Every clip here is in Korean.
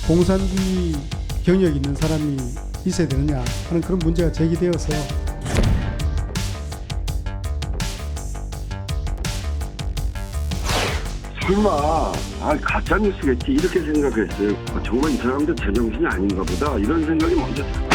공산주의 경력이 있는 사람이 있어야 되느냐 하는 그런 문제가 제기되어서 설마 가짜뉴스겠지 이렇게 생각했어요. 정말 이 사람들 제정신이 아닌가 보다 이런 생각이 먼저 들어요.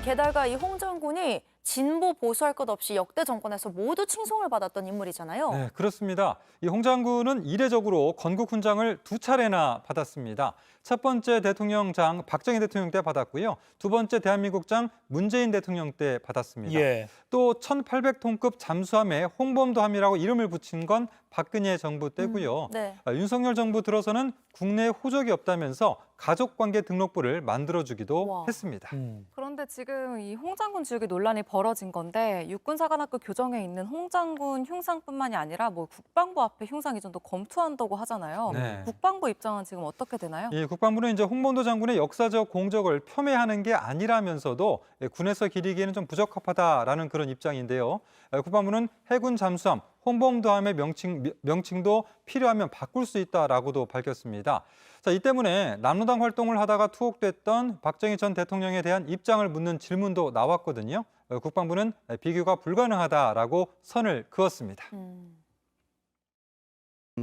게다가 이 홍 장군이 진보 보수할 것 없이 역대 정권에서 모두 칭송을 받았던 인물이잖아요. 네, 그렇습니다. 이 홍 장군은 이례적으로 건국 훈장을 2차례나 받았습니다. 첫 번째 대통령장 박정희 대통령 때 받았고요. 두 번째 대한민국장 문재인 대통령 때 받았습니다. 또 1800톤급 잠수함에 홍범도함이라고 이름을 붙인 건 박근혜 정부 때고요. 네. 윤석열 정부 들어서는 국내에 호적이 없다면서 가족관계 등록부를 만들어주기도 와. 했습니다. 그런데 지금 이 홍 장군 지역에 논란이 벌어진 건데 육군사관학교 교정에 있는 홍 장군 흉상뿐만이 아니라 뭐 국방부 앞에 흉상 이전도 검토한다고 하잖아요. 네. 국방부 입장은 지금 어떻게 되나요? 이 국방부는 이제 홍범도 장군의 역사적 공적을 폄훼하는 게 아니라면서도 군에서 기리기에는 좀 부적합하다라는 그런 입장인데요. 국방부는 해군 잠수함 홍범도함의 명칭도 필요하면 바꿀 수 있다라고도 밝혔습니다. 자, 이 때문에 남로당 활동을 하다가 투옥됐던 박정희 전 대통령에 대한 입장을 묻는 질문도 나왔거든요. 국방부는 비교가 불가능하다라고 선을 그었습니다.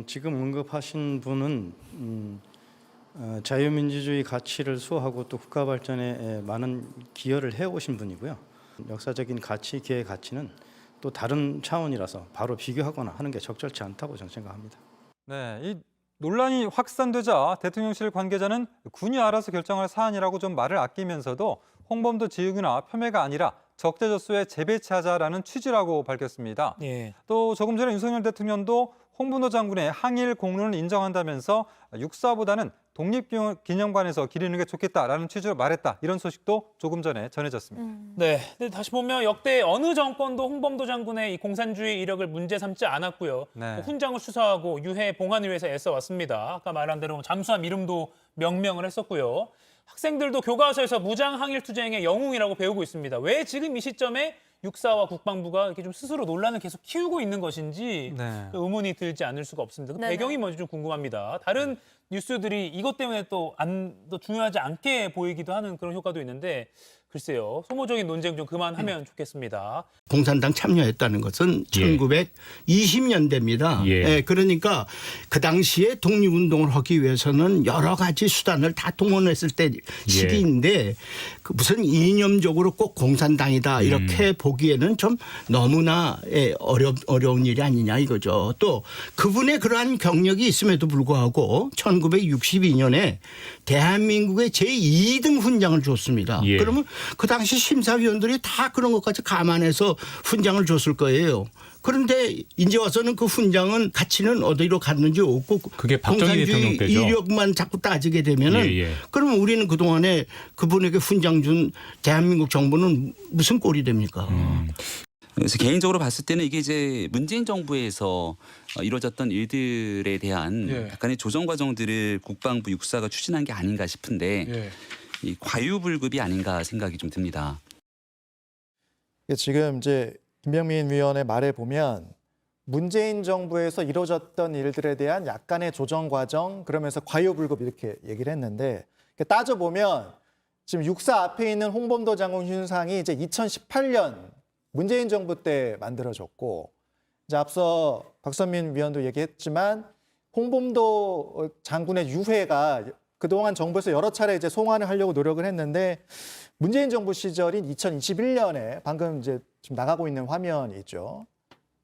지금 언급하신 분은 자유민주주의 가치를 수호하고 또 국가 발전에 많은 기여를 해오신 분이고요. 역사적인 가치, 기회의 가치는 또 다른 차원이라서 바로 비교하거나 하는 게 적절치 않다고 저는 생각합니다. 네, 이 논란이 확산되자 대통령실 관계자는 군이 알아서 결정할 사안이라고 좀 말을 아끼면서도 홍범도 지역이나 폄훼가 아니라 적재적소에 재배치하자라는 취지라고 밝혔습니다. 또 조금 전에 윤석열 대통령도 홍범도 장군의 항일 공로는 인정한다면서 육사보다는 독립기념관에서 기리는 게 좋겠다라는 취지로 말했다. 이런 소식도 조금 전에 전해졌습니다. 네, 근데 다시 보면 역대 어느 정권도 홍범도 장군의 이 공산주의 이력을 문제 삼지 않았고요. 네. 훈장을 수사하고 유해 봉환을 위해서 애써 왔습니다. 아까 말한 대로 잠수함 이름도 명명을 했었고요. 학생들도 교과서에서 무장 항일 투쟁의 영웅이라고 배우고 있습니다. 왜 지금 이 시점에 육사와 국방부가 이렇게 좀 스스로 논란을 계속 키우고 있는 것인지 네. 의문이 들지 않을 수가 없습니다. 그 네네. 배경이 뭔지 좀 궁금합니다. 다른 뉴스들이 이것 때문에 또 중요하지 않게 보이기도 하는 그런 효과도 있는데 글쎄요. 소모적인 논쟁 좀 그만하면 좋겠습니다. 공산당 참여했다는 것은 1920년대입니다. 예, 그러니까 그 당시에 독립운동을 하기 위해서는 여러 가지 수단을 다 동원했을 때 시기인데 그 무슨 이념적으로 꼭 공산당이다 이렇게 보기에는 좀 너무나 어려운 일이 아니냐 이거죠. 또 그분의 그러한 경력이 있음에도 불구하고 1962년에 대한민국의 제2등 훈장을 줬습니다. 그러면 그 당시 심사위원들이 다 그런 것까지 감안해서 훈장을 줬을 거예요. 그런데 이제 와서는 그 훈장은 가치는 어디로 갔는지 없고 그게 박정희 대통령 때죠. 이력만 자꾸 따지게 되면은 그러면 우리는 그동안에 그분에게 훈장 준 대한민국 정부는 무슨 꼴이 됩니까? 그래서 개인적으로 봤을 때는 이게 이제 문재인 정부에서 이루어졌던 일들에 대한 약간의 조정 과정들을 국방부 육사가 추진한 게 아닌가 싶은데 이 과유불급이 아닌가 생각이 좀 듭니다. 지금 이제 김병민 위원의 말에 보면 문재인 정부에서 이루어졌던 일들에 대한 약간의 조정 과정 그러면서 과유불급 이렇게 얘기를 했는데 따져보면 지금 육사 앞에 있는 홍범도 장군 흉상이 이제 2018년 문재인 정부 때 만들어졌고 이제 앞서 박선민 위원도 얘기했지만 홍범도 장군의 유해가 그동안 정부에서 여러 차례 이제 송환을 하려고 노력을 했는데 문재인 정부 시절인 2021년에 방금 이제 지금 나가고 있는 화면이 있죠.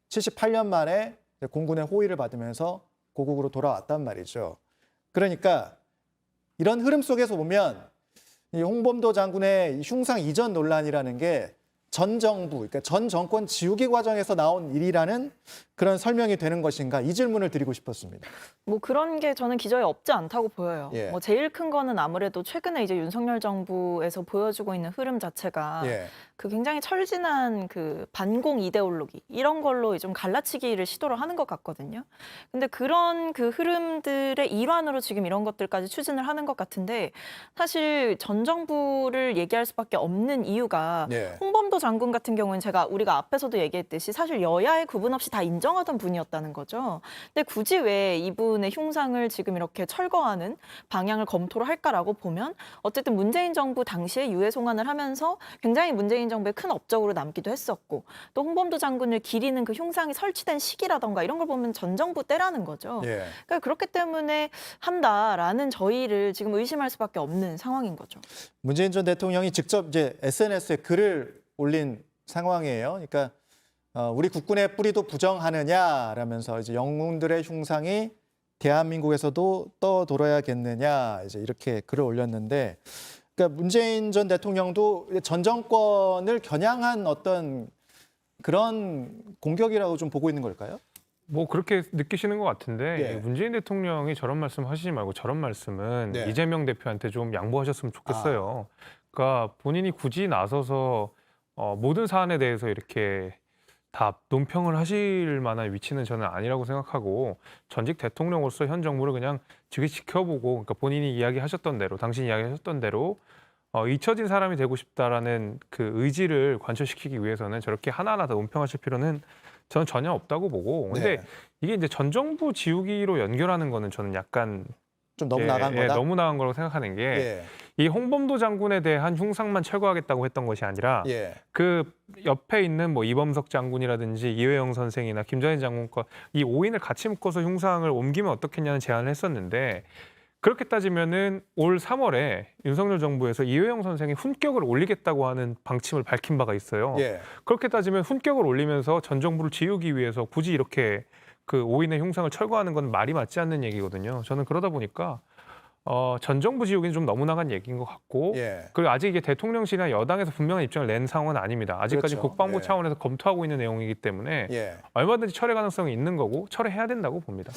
78년 만에 공군의 호의를 받으면서 고국으로 돌아왔단 말이죠. 그러니까 이런 흐름 속에서 보면 이 홍범도 장군의 흉상 이전 논란이라는 게 전 정부, 그러니까 전 정권 지우개 과정에서 나온 일이라는 그런 설명이 되는 것인가 이 질문을 드리고 싶었습니다. 뭐 그런 게 저는 기저에 없지 않다고 보여요. 예. 뭐 제일 큰 거는 아무래도 최근에 이제 윤석열 정부에서 보여주고 있는 흐름 자체가 예. 그 굉장히 철진한 그 반공 이데올로기 이런 걸로 좀 갈라치기를 시도를 하는 것 같거든요. 근데 그런 그 흐름들의 일환으로 지금 이런 것들까지 추진을 하는 것 같은데 사실 전 정부를 얘기할 수밖에 없는 이유가 예. 홍범도 장군 같은 경우는 우리가 앞에서도 얘기했듯이 사실 여야의 구분 없이 다 인정하던 분이었다는 거죠. 근데 굳이 왜 이분의 흉상을 지금 이렇게 철거하는 방향을 검토를 할까라고 보면 어쨌든 문재인 정부 당시에 유해 송환을 하면서 굉장히 문재인 정부의 큰 업적으로 남기도 했었고 또 홍범도 장군을 기리는 그 흉상이 설치된 시기라던가 이런 걸 보면 전 정부 때라는 거죠. 예. 그러니까 그렇기 때문에 한다라는 저희를 지금 의심할 수밖에 없는 상황인 거죠. 문재인 전 대통령이 직접 이제 SNS에 글을 올린 상황이에요. 그러니까 우리 국군의 뿌리도 부정하느냐라면서 이제 영웅들의 흉상이 대한민국에서도 떠돌아야겠느냐 이제 이렇게 글을 올렸는데, 그러니까 문재인 전 대통령도 전 정권을 겨냥한 어떤 그런 공격이라고 좀 보고 있는 걸까요? 뭐 그렇게 느끼시는 것 같은데 예. 문재인 대통령이 저런 말씀 하시지 말고 저런 말씀은 네. 이재명 대표한테 좀 양보하셨으면 좋겠어요. 그러니까 본인이 굳이 나서서 모든 사안에 대해서 이렇게 다 논평을 하실 만한 위치는 저는 아니라고 생각하고 전직 대통령으로서 현 정부를 그냥 지켜보고 그러니까 본인이 이야기하셨던 대로 당신이 이야기하셨던 대로 잊혀진 사람이 되고 싶다라는 그 의지를 관철시키기 위해서는 저렇게 하나하나 다 논평하실 필요는 저는 전혀 없다고 보고 근데 네. 이게 이제 전 정부 지우기로 연결하는 거는 저는 약간 좀 너무 나간 거다. 너무 나간 거라고 생각하는 게 이 홍범도 장군에 대한 흉상만 철거하겠다고 했던 것이 아니라 예. 그 옆에 있는 뭐 이범석 장군이라든지 이회영 선생이나 김전희 장군과 이 5인을 같이 묶어서 흉상을 옮기면 어떻겠냐는 제안을 했었는데 그렇게 따지면은 올 3월에 윤석열 정부에서 이회영 선생이 훈격을 올리겠다고 하는 방침을 밝힌 바가 있어요. 예. 그렇게 따지면 훈격을 올리면서 전 정부를 지우기 위해서 굳이 이렇게 그 5인의 흉상을 철거하는 건 말이 맞지 않는 얘기거든요. 저는 그러다 보니까 전 정부 지우기는 좀 너무 나간 얘기인 것 같고 예. 그리고 아직 이게 대통령실이나 여당에서 분명한 입장을 낸 상황은 아닙니다. 아직까지 그렇죠. 국방부 예. 차원에서 검토하고 있는 내용이기 때문에 예. 얼마든지 철회 가능성이 있는 거고 철회해야 된다고 봅니다.